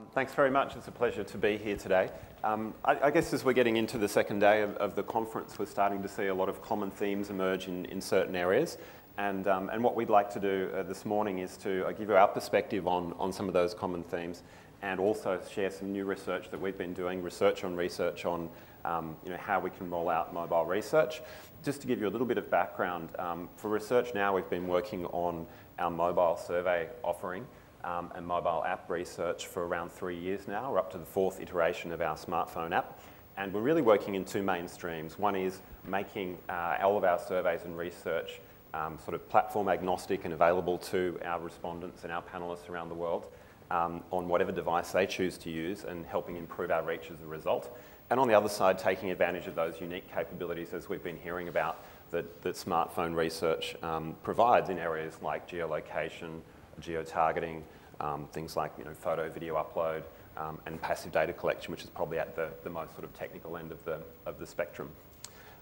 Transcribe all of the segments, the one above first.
Thanks very much. It's a pleasure to be here today. I guess as we're getting into the second day of the conference, we're starting to see a lot of common themes emerge in certain areas. And what we'd like to do this morning is to give you our perspective on some of those common themes, and also share some new research that we've been doing, research on how we can roll out mobile research. Just to give you a little bit of background, for ResearchNow we've been working on our mobile survey offering and mobile app research for around 3 years now. We're up to the 4th iteration of our smartphone app. And we're really working in two main streams. One is making all of our surveys and research sort of platform agnostic and available to our respondents and our panelists around the world on whatever device they choose to use, and helping improve our reach as a result. And on the other side, taking advantage of those unique capabilities, as we've been hearing about, that smartphone research provides in areas like geolocation, geo-targeting, things like photo, video upload, and passive data collection, which is probably at the most sort of technical end of the spectrum.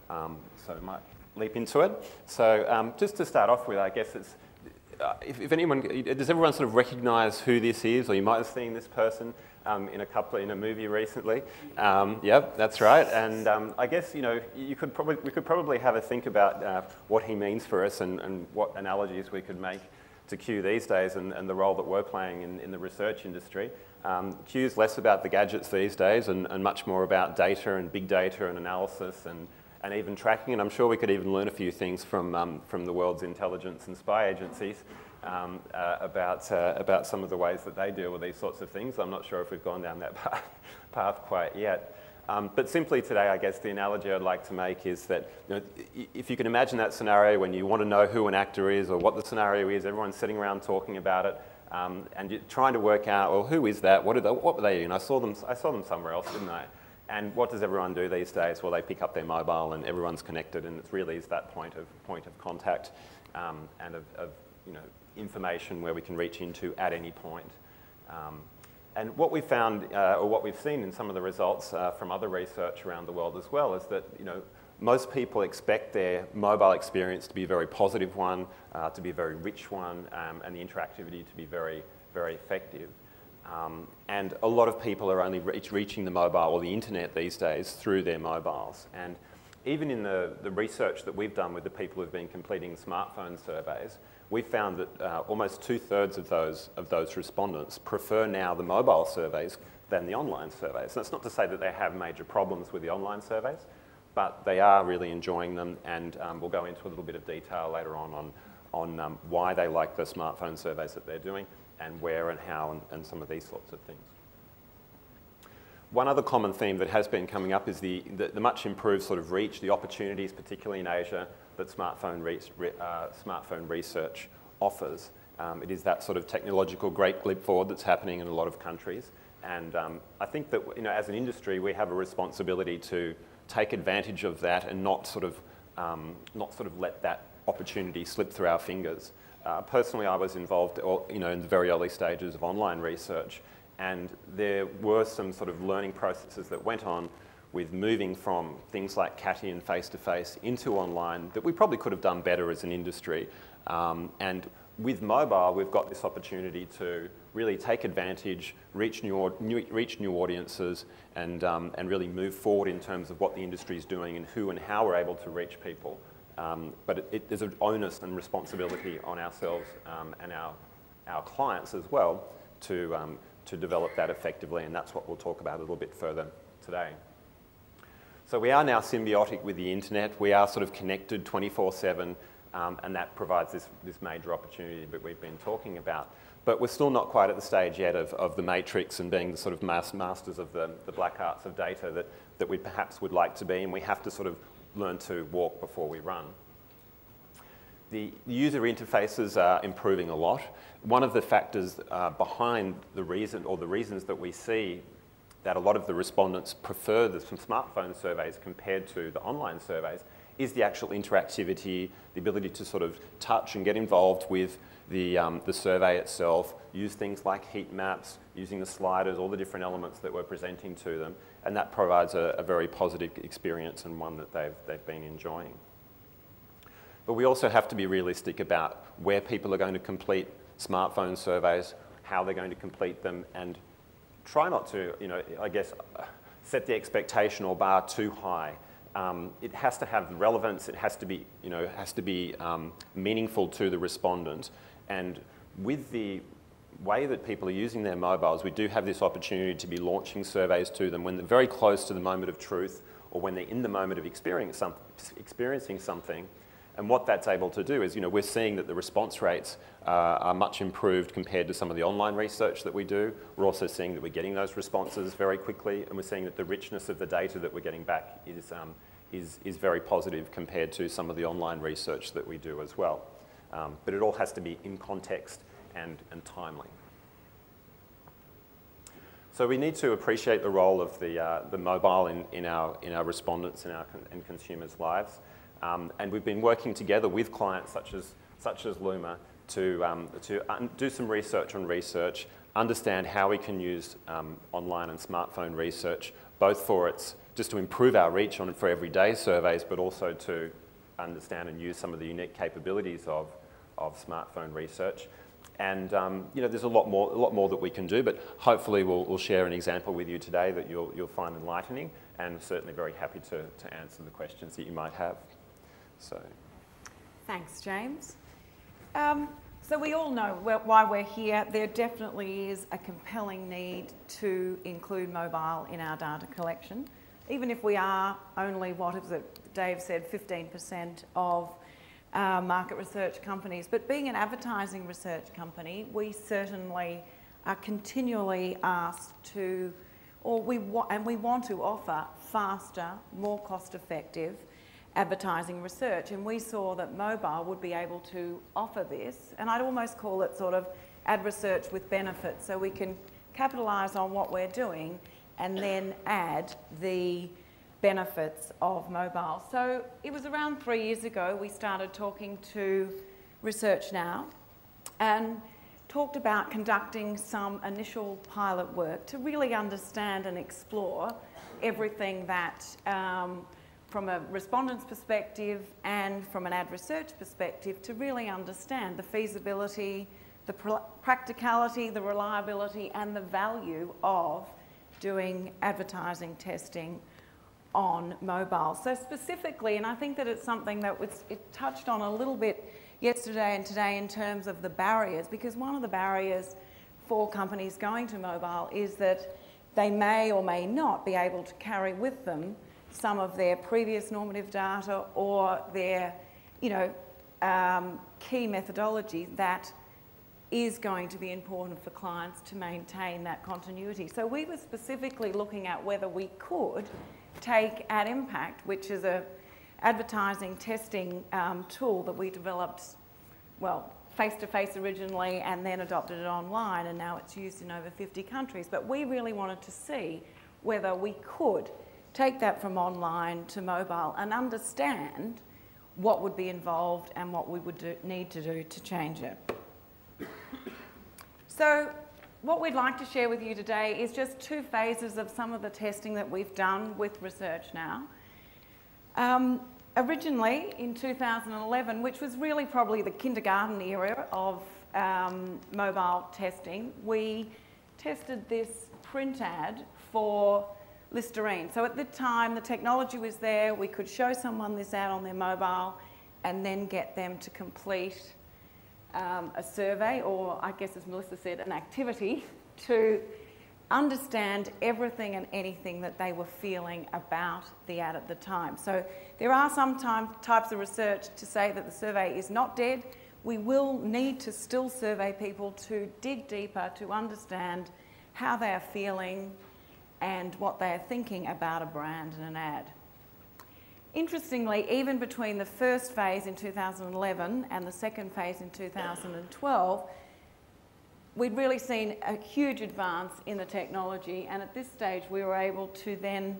So we might leap into it. So just to start off with, I guess it's, if anyone, does everyone sort of recognise who this is, or you might have seen this person in a movie recently? Yep, that's right. And I guess we could probably have a think about what he means for us, and what analogies we could make to Q these days, and the role that we're playing in the research industry. Q's less about the gadgets these days, and much more about data and big data and analysis and even tracking. And I'm sure we could even learn a few things from the world's intelligence and spy agencies about some of the ways that they deal with these sorts of things. I'm not sure if we've gone down that path quite yet. But simply today, I guess the analogy I'd like to make is that if you can imagine that scenario when you want to know who an actor is or what the scenario is, everyone's sitting around talking about it, and you're trying to work out, well, who is that? What were they doing? I saw them somewhere else, didn't I? And what does everyone do these days? Well, they pick up their mobile and everyone's connected, and it really is that point of contact and of information where we can reach into at any point. And what we found, or what we've seen in some of the results from other research around the world as well, is that most people expect their mobile experience to be a very positive one, to be a very rich one, and the interactivity to be very, very effective. And a lot of people are only reaching the mobile or the internet these days through their mobiles. And even in the research that we've done with the people who've been completing smartphone surveys, we found that almost 2/3 of those respondents prefer now the mobile surveys than the online surveys. That's not to say that they have major problems with the online surveys, but they are really enjoying them, and we'll go into a little bit of detail later on why they like the smartphone surveys that they're doing, and where and how, and some of these sorts of things. One other common theme that has been coming up is the much improved sort of reach, the opportunities, particularly in Asia, that smartphone research offers. It is that sort of technological great leap forward that's happening in a lot of countries. And I think that as an industry, we have a responsibility to take advantage of that and not sort of let that opportunity slip through our fingers. Personally, I was involved in the very early stages of online research, and there were some sort of learning processes that went on with moving from things like CATI and face-to-face into online that we probably could have done better as an industry. And with mobile, we've got this opportunity to really take advantage, reach new audiences, and really move forward in terms of what the industry is doing and who and how we're able to reach people. But there's an onus and responsibility on ourselves and our clients as well to develop that effectively, and that's what we'll talk about a little bit further today. So we are now symbiotic with the internet. We are sort of connected 24/7, and that provides this major opportunity that we've been talking about. But we're still not quite at the stage yet of the matrix and being the sort of masters of the black arts of data that we perhaps would like to be, and we have to sort of learn to walk before we run. The user interfaces are improving a lot. One of the factors behind the reasons that we see that a lot of the respondents prefer the smartphone surveys compared to the online surveys is the actual interactivity, the ability to sort of touch and get involved with the survey itself, use things like heat maps, using the sliders, all the different elements that we're presenting to them, and that provides a very positive experience, and one that they've been enjoying. But we also have to be realistic about where people are going to complete smartphone surveys, how they're going to complete them, and try not to, I guess, set the expectation or bar too high. It has to have relevance. It has to be, meaningful to the respondent. And with the way that people are using their mobiles, we do have this opportunity to be launching surveys to them when they're very close to the moment of truth or when they're in the moment of experiencing something. And what that's able to do is, we're seeing that the response rates are much improved compared to some of the online research that we do. We're also seeing that we're getting those responses very quickly, and we're seeing that the richness of the data that we're getting back is very positive compared to some of the online research that we do as well. But it all has to be in context and timely. So we need to appreciate the role of the mobile in our respondents and consumers' lives. And we've been working together with clients such as Luma to do some research on research, understand how we can use online and smartphone research, both just to improve our reach for everyday surveys, but also to understand and use some of the unique capabilities of smartphone research. And there's a lot more that we can do, but hopefully we'll share an example with you today that you'll find enlightening, and certainly very happy to answer the questions that you might have. So, thanks, James. So we all know why we're here. There definitely is a compelling need to include mobile in our data collection, even if we are only, what is it, Dave said, 15% of market research companies. But being an advertising research company, we certainly are continually asked to, we want to offer faster, more cost-effective advertising research, and we saw that mobile would be able to offer this, and I'd almost call it sort of ad research with benefits, so we can capitalise on what we're doing and then add the benefits of mobile. So it was around 3 years ago we started talking to ResearchNow and talked about conducting some initial pilot work to really understand and explore everything that from a respondent's perspective and from an ad research perspective, to really understand the feasibility, the practicality, the reliability and the value of doing advertising testing on mobile. So specifically, and I think that it's something that it touched on a little bit yesterday and today in terms of the barriers, because one of the barriers for companies going to mobile is that they may or may not be able to carry with them some of their previous normative data or their, key methodology that is going to be important for clients to maintain that continuity. So we were specifically looking at whether we could take Ad Impact, which is a advertising testing tool that we developed, well, face-to-face originally and then adopted it online, and now it's used in over 50 countries. But we really wanted to see whether we could take that from online to mobile and understand what would be involved and what we would need to do to change it. So what we'd like to share with you today is just 2 phases of some of the testing that we've done with ResearchNow. Originally in 2011, which was really probably the kindergarten era of mobile testing, we tested this print ad for Listerine. So at the time, the technology was there. We could show someone this ad on their mobile and then get them to complete a survey, or I guess as Melissa said, an activity to understand everything and anything that they were feeling about the ad at the time. So there are some types of research to say that the survey is not dead. We will need to still survey people to dig deeper, to understand how they are feeling and what they are thinking about a brand and an ad. Interestingly, even between the first phase in 2011 and the second phase in 2012, we'd really seen a huge advance in the technology, and at this stage we were able to then,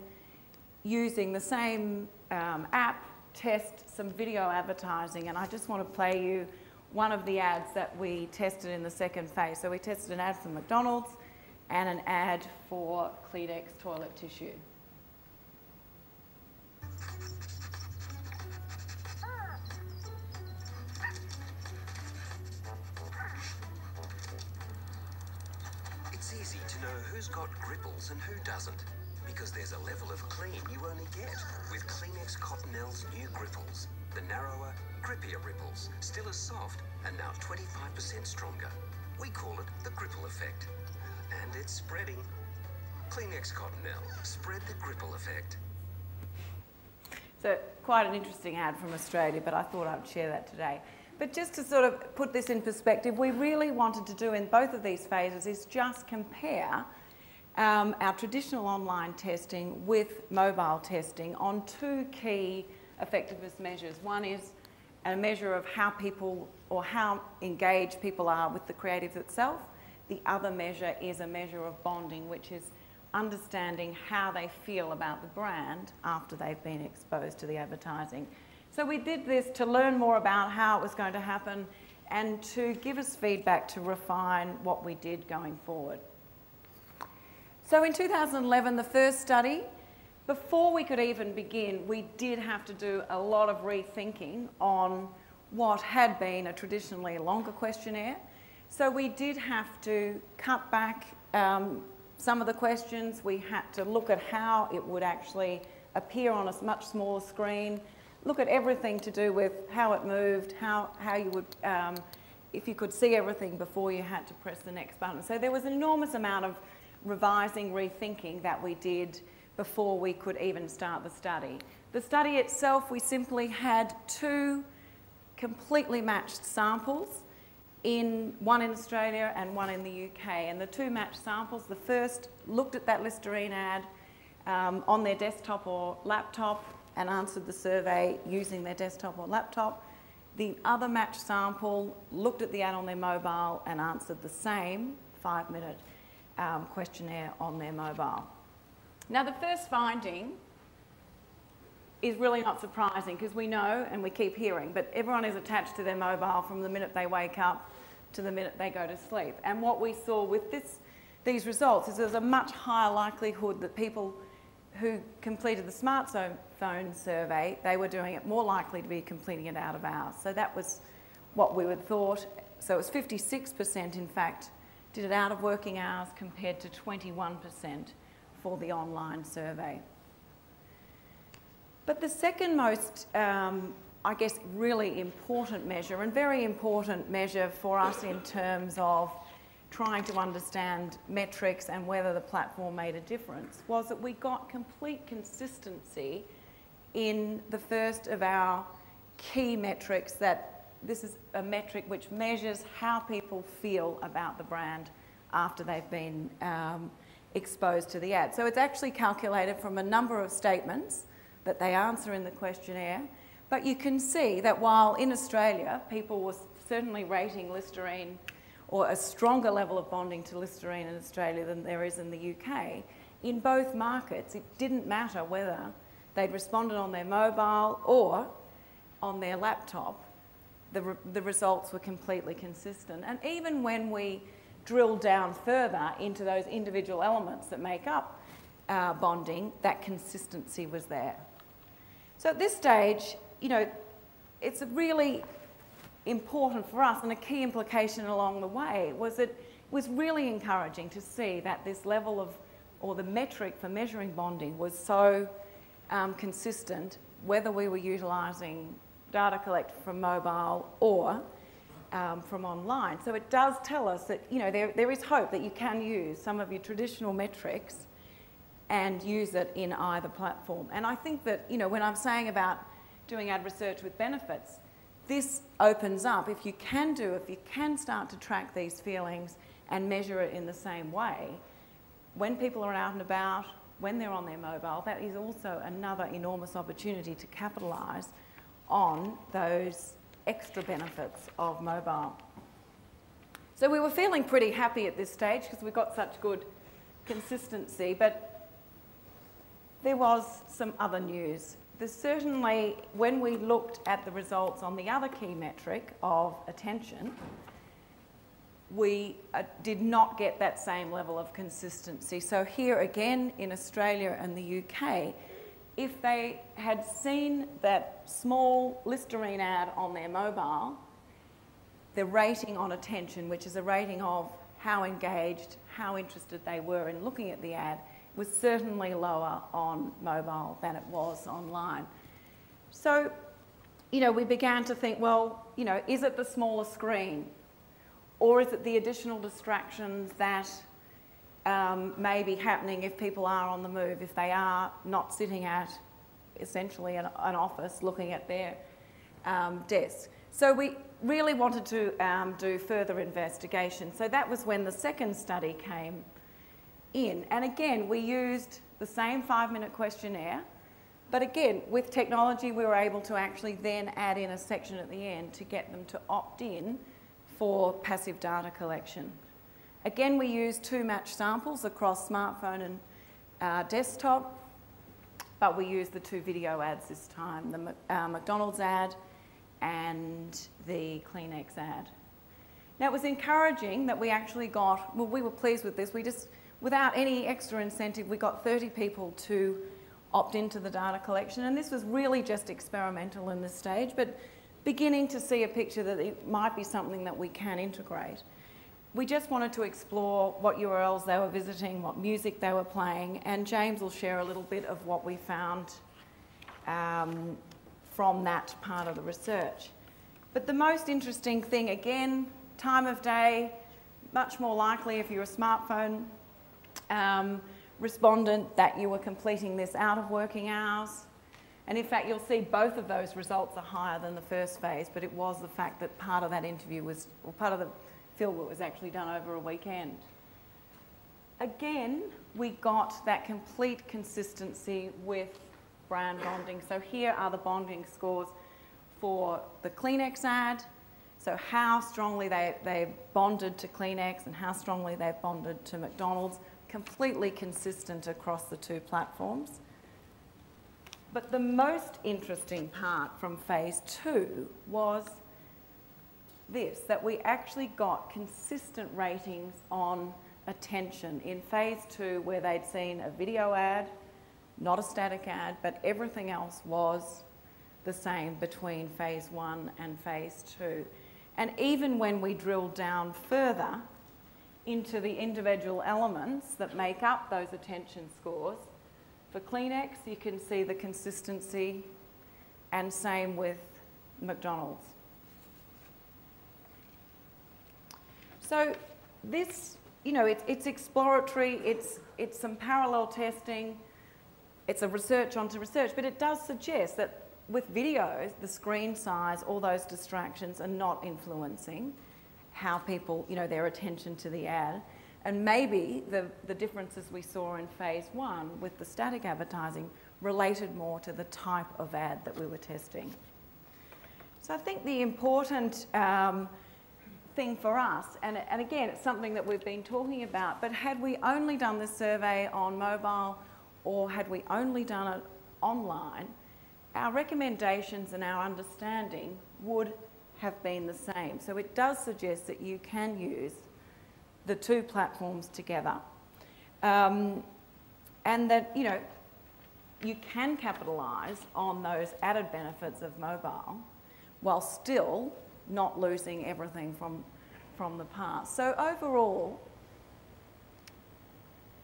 using the same app, test some video advertising. And I just want to play you one of the ads that we tested in the second phase. So we tested an ad for McDonald's and an ad for Kleenex toilet tissue. It's It's easy to know who's got gripples and who doesn't, because there's a level of clean you only get with Kleenex Cottonelle's new gripples. The narrower, grippier ripples, still as soft and now 25% stronger. We call it the Gripple Effect. And it's spreading. Kleenex Cottonelle, spread the Gripple Effect. So quite an interesting ad from Australia, but I thought I'd share that today. But just to sort of put this in perspective, we really wanted to do in both of these phases is just compare our traditional online testing with mobile testing on two key effectiveness measures. One is a measure of how people or how engaged people are with the creative itself. The other measure is a measure of bonding, which is understanding how they feel about the brand after they've been exposed to the advertising. So we did this to learn more about how it was going to happen and to give us feedback to refine what we did going forward. So in 2011, the first study, before we could even begin, we did have to do a lot of rethinking on what had been a traditionally longer questionnaire. So we did have to cut back some of the questions. We had to look at how it would actually appear on a much smaller screen, look at everything to do with how it moved, how you would, if you could see everything before you had to press the next button. So there was an enormous amount of revising, rethinking that we did before we could even start the study. The study itself, we simply had two completely matched samples, one in Australia and one in the UK. And the two matched samples, the first looked at that Listerine ad on their desktop or laptop and answered the survey using their desktop or laptop. The other matched sample looked at the ad on their mobile and answered the same 5-minute questionnaire on their mobile. Now, the first finding is really not surprising because we know, and we keep hearing, but everyone is attached to their mobile from the minute they wake up to the minute they go to sleep. And what we saw with these results is there's a much higher likelihood that people who completed the smartphone survey, they were doing it more likely to be completing it out of hours. So that was what we would thought. So it was 56%, in fact, did it out of working hours compared to 21% for the online survey. But the second most, I guess, really important measure, and very important measure for us in terms of trying to understand metrics and whether the platform made a difference, was that we got complete consistency in the first of our key metrics. That this is a metric which measures how people feel about the brand after they've been exposed to the ad. So it's actually calculated from a number of statements that they answer in the questionnaire. But you can see that while in Australia, people were certainly rating Listerine or a stronger level of bonding to Listerine in Australia than there is in the UK, in both markets, it didn't matter whether they'd responded on their mobile or on their laptop. The results were completely consistent. And even when we drilled down further into those individual elements that make up bonding, that consistency was there. So at this stage, you know, it's really important for us, and a key implication along the way was that it was really encouraging to see that this level of, or the metric for measuring bonding was so consistent, whether we were utilising data collected from mobile or from online. So it does tell us that, you know, there is hope that you can use some of your traditional metrics and use it in either platform. And I think that, you know, when I'm saying about doing ad research with benefits, this opens up, if you can start to track these feelings and measure it in the same way, when people are out and about, when they're on their mobile, that is also another enormous opportunity to capitalise on those extra benefits of mobile. So we were feeling pretty happy at this stage because we got such good consistency, but there was some other news. There's certainly, when we looked at the results on the other key metric of attention, we did not get that same level of consistency. So here again, in Australia and the UK, if they had seen that small Listerine ad on their mobile, the rating on attention, which is a rating of how engaged, how interested they were in looking at the ad was certainly lower on mobile than it was online. So, you know, we began to think, well, you know, is it the smaller screen? Or is it the additional distractions that may be happening if people are on the move, if they are not sitting at essentially an office looking at their desk? So we really wanted to do further investigation. So that was when the second study came in. And again, we used the same 5-minute questionnaire, but again, with technology, we were able to actually then add in a section at the end to get them to opt in for passive data collection. Again, we used 2 matched samples across smartphone and desktop, but we used the 2 video ads this time, the McDonald's ad and the Kleenex ad. Now, it was encouraging that we actually got, well, we were pleased with this. We just, without any extra incentive, we got 30 people to opt into the data collection, and this was really just experimental in this stage, but beginning to see a picture that it might be something that we can integrate. We just wanted to explore what URLs they were visiting, what music they were playing, and James will share a little bit of what we found from that part of the research. But the most interesting thing, again, time of day, much more likely if you're a smartphone respondent that you were completing this out of working hours. And in fact, you'll see both of those results are higher than the first phase, but it was the fact that part of that interview was, or part of the fieldwork was actually done over a weekend. Again, we got that complete consistency with brand bonding. So here are the bonding scores for the Kleenex ad. So how strongly they bonded to Kleenex and how strongly they've bonded to McDonald's. Completely consistent across the 2 platforms. But the most interesting part from phase 2 was this, that we actually got consistent ratings on attention in phase 2, where they'd seen a video ad, not a static ad, but everything else was the same between phase 1 and phase 2. And even when we drilled down further into the individual elements that make up those attention scores, for Kleenex, you can see the consistency, and same with McDonald's. So this, you know, it's exploratory, it's some parallel testing, it's a research onto research, but it does suggest that with videos, the screen size, all those distractions are not influencing how people, you know, their attention to the ad. And maybe the differences we saw in phase 1 with the static advertising related more to the type of ad that we were testing. So I think the important thing for us, and again, it's something that we've been talking about, but had we only done this survey on mobile or had we only done it online, our recommendations and our understanding would have been the same. So it does suggest that you can use the 2 platforms together, and that, you know, you can capitalise on those added benefits of mobile while still not losing everything from the past. So overall,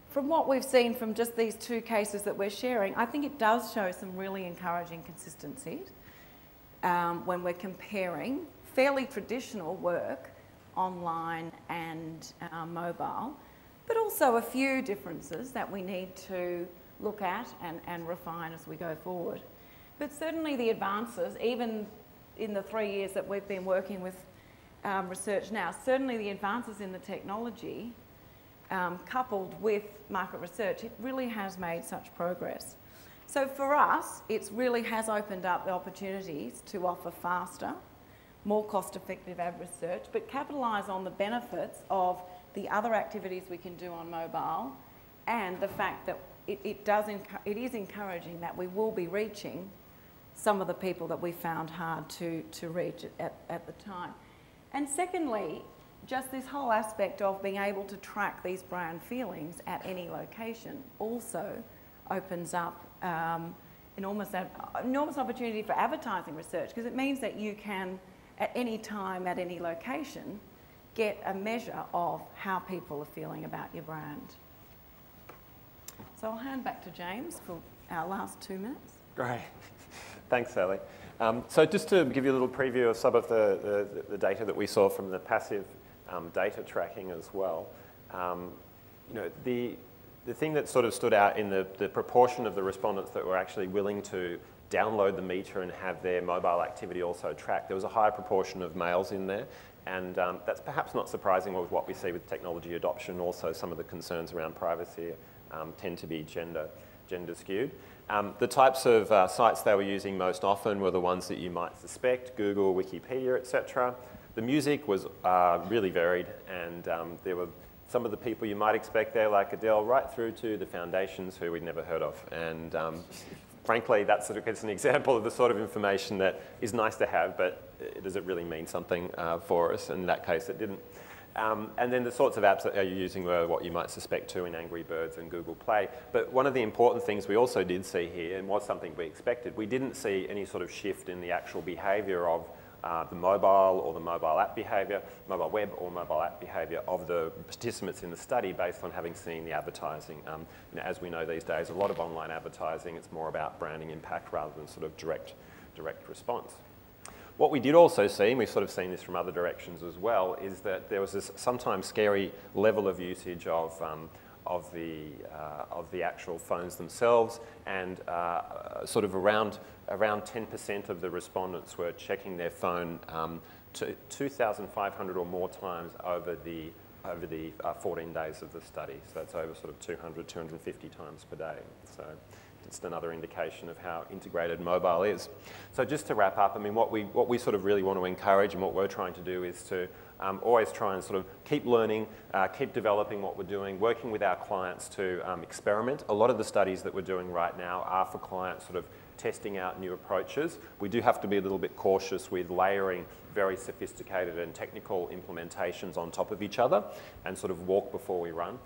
from what we've seen from just these 2 cases that we're sharing, I think it does show some really encouraging consistencies when we're comparing fairly traditional work online and mobile, but also a few differences that we need to look at and refine as we go forward. But certainly the advances, even in the 3 years that we've been working with ResearchNow, certainly the advances in the technology coupled with market research, it really has made such progress. So for us, it really has opened up the opportunities to offer faster, more cost-effective ad research, but capitalise on the benefits of the other activities we can do on mobile, and the fact that it is encouraging that we will be reaching some of the people that we found hard to reach at the time. And secondly, just this whole aspect of being able to track these brand feelings at any location also opens up enormous opportunity for advertising research, because it means that you can, at any time, at any location, get a measure of how people are feeling about your brand. So I'll hand back to James for our last 2 minutes. Great. Thanks, Sally. So just to give you a little preview of some of the data that we saw from the passive data tracking as well. You know, the thing that sort of stood out in the proportion of the respondents that were actually willing to download the meter and have their mobile activity also tracked, there was a higher proportion of males in there. And that's perhaps not surprising with what we see with technology adoption. Also, some of the concerns around privacy tend to be gender skewed. The types of sites they were using most often were the ones that you might suspect: Google, Wikipedia, etc. The music was really varied, and there were some of the people you might expect there, like Adele, right through to the foundations who we'd never heard of. And frankly, that's sort of an example of the sort of information that is nice to have, but does it really mean something for us? In that case, it didn't. And then the sorts of apps that you're using were what you might suspect too in Angry Birds and Google Play. But one of the important things we also did see here, and was something we expected, we didn't see any sort of shift in the actual behaviour of the mobile or the mobile app behaviour, mobile web or mobile app behaviour of the participants in the study based on having seen the advertising. You know, as we know these days, a lot of online advertising, it's more about branding impact rather than sort of direct response. What we did also see, and we've sort of seen this from other directions as well, is that there was this sometimes scary level of usage of the actual phones themselves, and sort of around 10% of the respondents were checking their phone 2,500 or more times over the 14 days of the study. So that's over sort of 200, 250 times per day. So just another indication of how integrated mobile is. So just to wrap up, I mean, what we sort of really want to encourage and what we're trying to do is to always try and sort of keep learning, keep developing what we're doing, working with our clients to experiment. A lot of the studies that we're doing right now are for clients sort of testing out new approaches. We do have to be a little bit cautious with layering very sophisticated and technical implementations on top of each other and sort of walk before we run.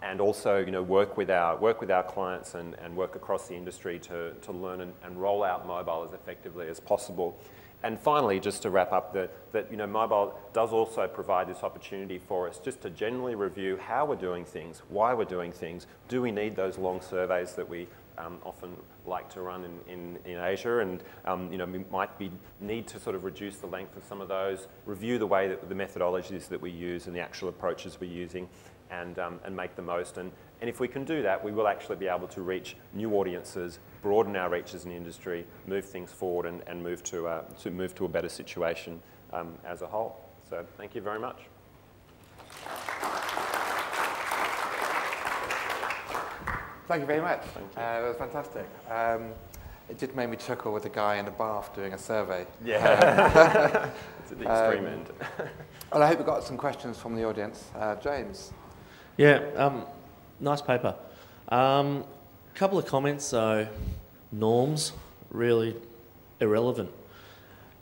And also, you know, work with our clients and work across the industry to learn and roll out mobile as effectively as possible. And finally, just to wrap up, that you know, mobile does also provide this opportunity for us just to generally review how we're doing things, why we're doing things. Do we need those long surveys that we often like to run in Asia? And you know, we might need to sort of reduce the length of some of those, review the way that the methodologies that we use and the actual approaches we're using, and make the most. And if we can do that, we will actually be able to reach new audiences, broaden our reach as an industry, move things forward, and move to a better situation as a whole. So thank you very much. Thank you very much. That was fantastic. It did make me chuckle with the guy in the bath doing a survey. Yeah, it's at the extreme end. Well, I hope we got some questions from the audience. James. Yeah, nice paper. Couple of comments though. Norms, really irrelevant.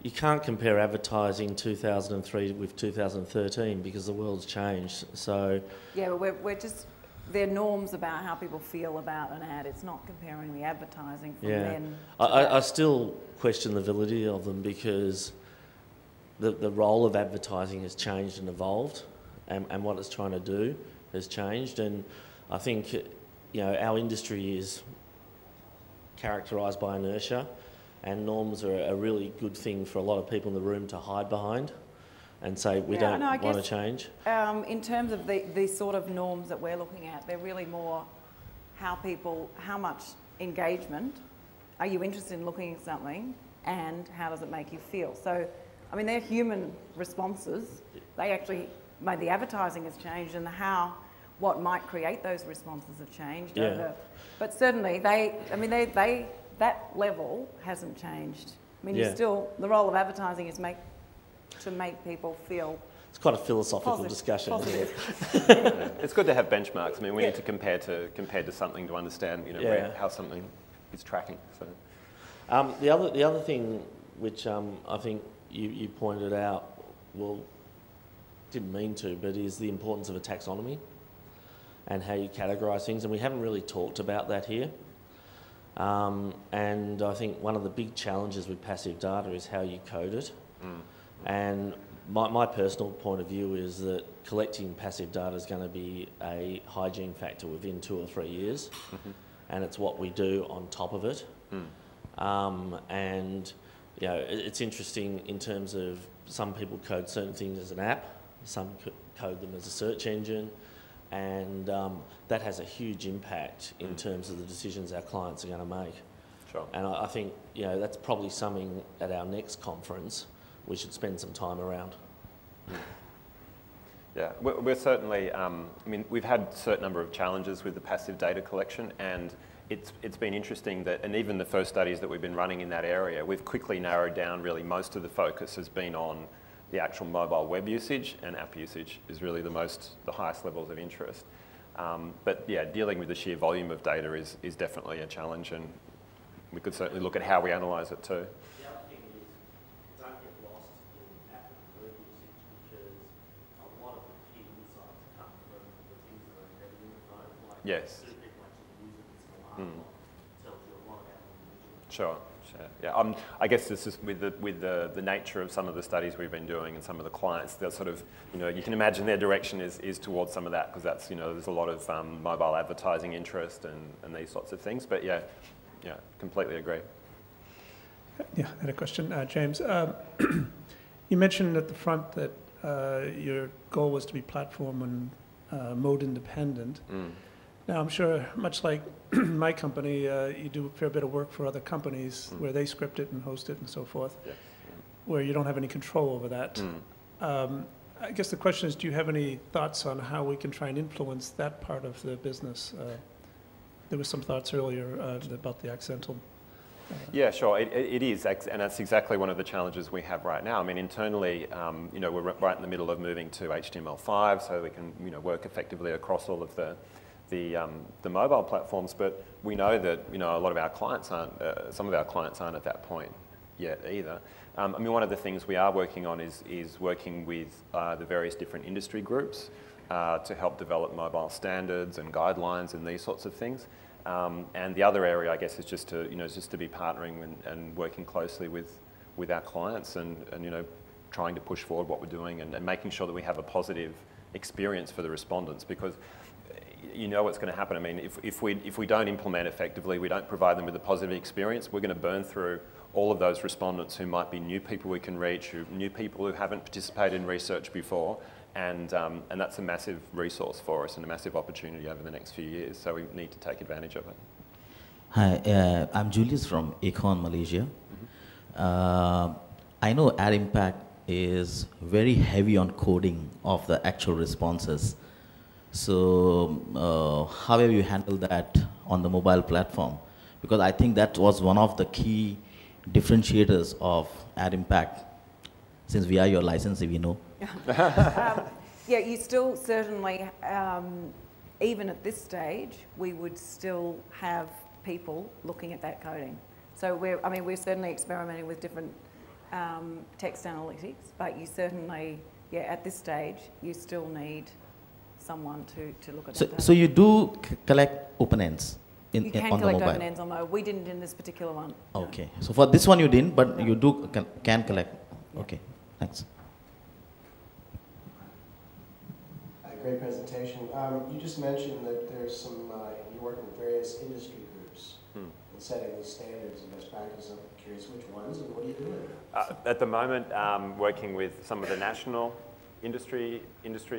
You can't compare advertising 2003 with 2013 because the world's changed. So yeah, but we're just, they're norms about how people feel about an ad. It's not comparing the advertising from then. I still question the validity of them because the role of advertising has changed and evolved, and what it's trying to do has changed. And I think, you know, our industry is characterised by inertia, and norms are a really good thing for a lot of people in the room to hide behind and say we don't want to change. In terms of the sort of norms that we're looking at, they're really more how much engagement, are you interested in looking at something, and how does it make you feel? So, I mean, they're human responses. They actually, the advertising has changed, and what might create those responses have changed over. But certainly that level hasn't changed. I mean, the role of advertising is to make people feel. It's quite a philosophical discussion. It's good to have benchmarks. I mean, we need to compare to something to understand, you know, how something is tracking. So, the other thing which I think you pointed out, well, didn't mean to, but is the importance of a taxonomy and how you categorise things, and we haven't really talked about that here. And I think one of the big challenges with passive data is how you code it. And my personal point of view is that collecting passive data is going to be a hygiene factor within 2 or 3 years, and it's what we do on top of it. And you know, it's interesting in terms of some people code certain things as an app, some code them as a search engine, and that has a huge impact in terms of the decisions our clients are going to make. Sure. And I think, you know, that's probably something at our next conference we should spend some time around. Yeah, we're certainly, I mean, we've had a certain number of challenges with the passive data collection, and it's been interesting that, and even the first studies that we've been running in that area, we've quickly narrowed down really most of the focus has been on the actual mobile web usage, and app usage is really the highest levels of interest. But yeah, dealing with the sheer volume of data is definitely a challenge, and we could certainly look at how we analyse it too. The other thing is, don't get lost in app and web usage, because a lot of the key insights come from the things that are embedded in the phone, like Yes. do people actually use it as an alarm clock, tells you a lot about the individual. Sure. Yeah, I guess this is with the nature of some of the studies we've been doing and some of the clients, they're sort of, you know, you can imagine their direction is towards some of that, because that's, you know, there's a lot of mobile advertising interest and these sorts of things. But yeah, completely agree. Yeah, I had a question, James. You mentioned at the front that your goal was to be platform and mode independent. Now, I'm sure, much like my company, you do a fair bit of work for other companies where they script it and host it and so forth, where you don't have any control over that. I guess the question is, do you have any thoughts on how we can try and influence that part of the business? There were some thoughts earlier about the accidental. Yeah, sure, it is, and that's exactly one of the challenges we have right now. I mean, internally, you know, we're right in the middle of moving to HTML5, so we can, you know, work effectively across all of the mobile platforms, but we know that, you know, a lot of our clients aren't, some of our clients aren't at that point yet either. I mean, one of the things we are working on is working with the various different industry groups to help develop mobile standards and guidelines and these sorts of things. And the other area, I guess, is just to, you know, just to be partnering and working closely with our clients and, you know, trying to push forward what we're doing and making sure that we have a positive experience for the respondents, because you know what's going to happen. I mean, if we don't implement effectively, we don't provide them with a positive experience, we're going to burn through all of those respondents who might be new people we can reach, new people who haven't participated in research before, and that's a massive resource for us and a massive opportunity over the next few years, so we need to take advantage of it. Hi, I'm Julius from Econ, Malaysia. I know Ad Impact is very heavy on coding of the actual responses. So how have you handled that on the mobile platform? Because I think that was one of the key differentiators of Ad Impact, since we are your licensee, we know. Yeah, you still certainly, even at this stage, we would still have people looking at that coding. So we're certainly experimenting with different text analytics, but you certainly, yeah, at this stage, you still need someone to look at that. So you do collect open ends You on can the collect mobile? open ends on mobile. We didn't in this particular one. No. Okay. So for this one you didn't, but you do can collect. Yeah. Okay. Thanks. Great presentation. You just mentioned that there's some, you're working with various industry groups in setting these standards and best practices. I'm curious which ones and what are you doing? At the moment, working with some of the national industry,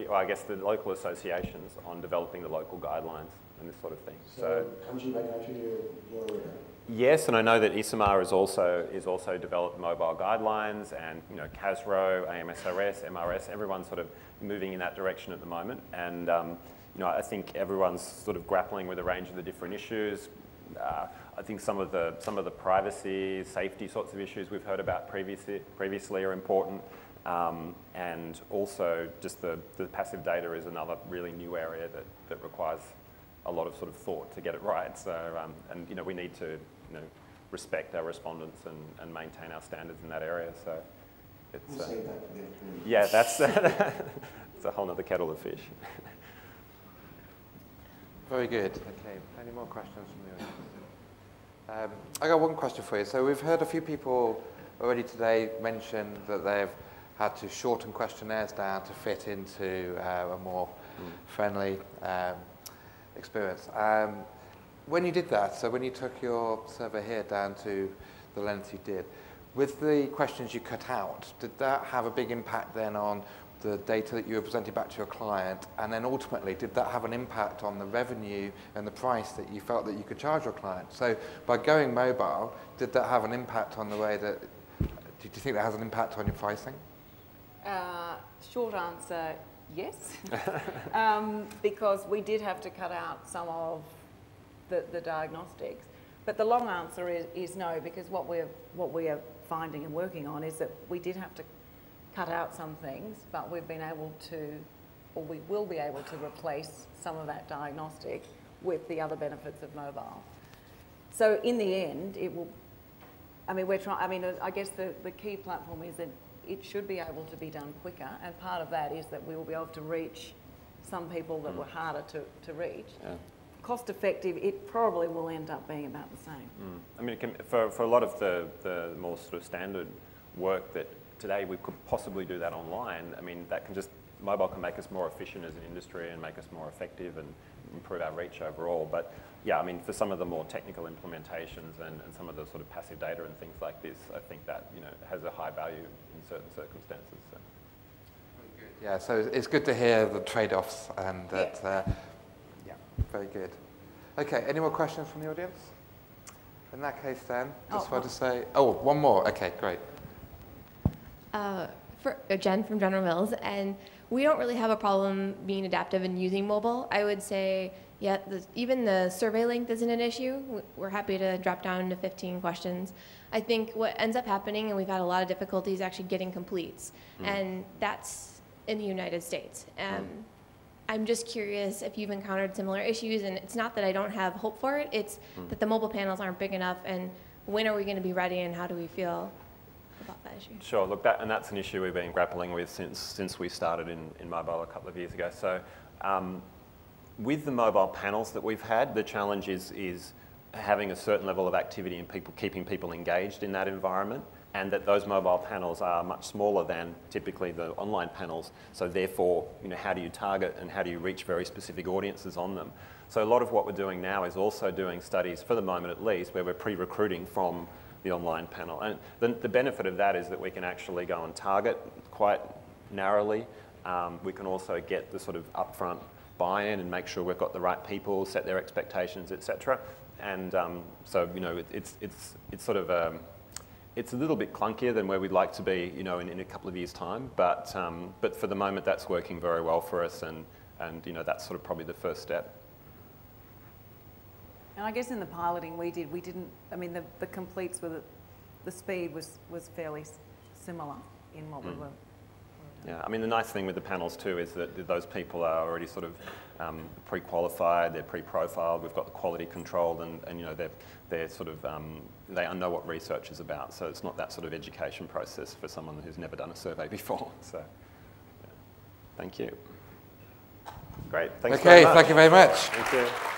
or I guess the local associations on developing the local guidelines and this sort of thing. So country by country, you're dealing with that? Yes, and I know that ISMAR is also developed mobile guidelines, and you know, CASRO, AMSRS, MRS, everyone's sort of moving in that direction at the moment. And you know, I think everyone's sort of grappling with a range of the different issues. I think some of the privacy, safety sorts of issues we've heard about previously are important. And also just the passive data is another really new area that requires a lot of sort of thought to get it right. So, and you know, we need to, you know, respect our respondents and maintain our standards in that area. So it's, We'll save that for the afternoon. yeah, that's it's a whole other kettle of fish. Very good. Okay, any more questions from the audience? I got one question for you. So we've heard a few people already today mention that they've had to shorten questionnaires down to fit into a more friendly experience. When you did that, so when you took your survey here down to the length you did, with the questions you cut out, did that have a big impact then on the data that you were presenting back to your client? And then ultimately, did that have an impact on the revenue and the price that you felt that you could charge your client? So by going mobile, did that have an impact on the way that, do you think that has an impact on your pricing? Short answer, yes. Because we did have to cut out some of the diagnostics. But the long answer is no, because what we are finding and working on is that we did have to cut out some things, but we've been able to, or we will be able to replace some of that diagnostic with the other benefits of mobile. So in the end, it will, I mean, I guess the key platform is that it should be able to be done quicker, and part of that is that we will be able to reach some people that were harder to reach. Yeah. Cost effective, it probably will end up being about the same. I mean, for a lot of the more sort of standard work that today we could possibly do that online, I mean, mobile can make us more efficient as an industry and make us more effective and improve our reach overall. But yeah, I mean, for some of the more technical implementations and some of the sort of passive data and things like this, I think that, you know, has a high value in certain circumstances. So. Yeah, so it's good to hear the trade-offs and that, yeah, very good. Okay, any more questions from the audience? In that case then, just want to say, one more, okay, great. For Jen from General Mills, and we don't really have a problem being adaptive and using mobile. I would say, yeah, even the survey length isn't an issue. We're happy to drop down to 15 questions. I think what ends up happening, and we've had a lot of difficulties actually getting completes, and that's in the United States. I'm just curious if you've encountered similar issues, and it's not that I don't have hope for it, it's that the mobile panels aren't big enough, and when are we going to be ready, and how do we feel about that issue? Sure, look, that's an issue we've been grappling with since we started in mobile a couple of years ago. So with the mobile panels that we've had, the challenge is having a certain level of activity and keeping people engaged in that environment, and that those mobile panels are much smaller than typically the online panels. So therefore, you know, how do you target and how do you reach very specific audiences on them? So a lot of what we're doing now is also doing studies, for the moment at least, where we're pre-recruiting from the online panel. And the benefit of that is that we can actually go and target quite narrowly. We can also get the sort of upfront buy-in and make sure we've got the right people, set their expectations, etc. And so, you know, it's sort of it's a little bit clunkier than where we'd like to be, you know, in a couple of years' time. But for the moment, that's working very well for us, and you know, that's sort of probably the first step. And I guess in the piloting we didn't. I mean, the completes were the speed was fairly similar in what we were. Yeah, I mean, the nice thing with the panels too is that those people are already sort of pre-qualified, they're pre-profiled, we've got the quality controlled, and you know, they're sort of, they know what research is about, so it's not that sort of education process for someone who's never done a survey before. So, yeah. Thank you. Great, thanks very much. Okay, thank you very much. Thank you.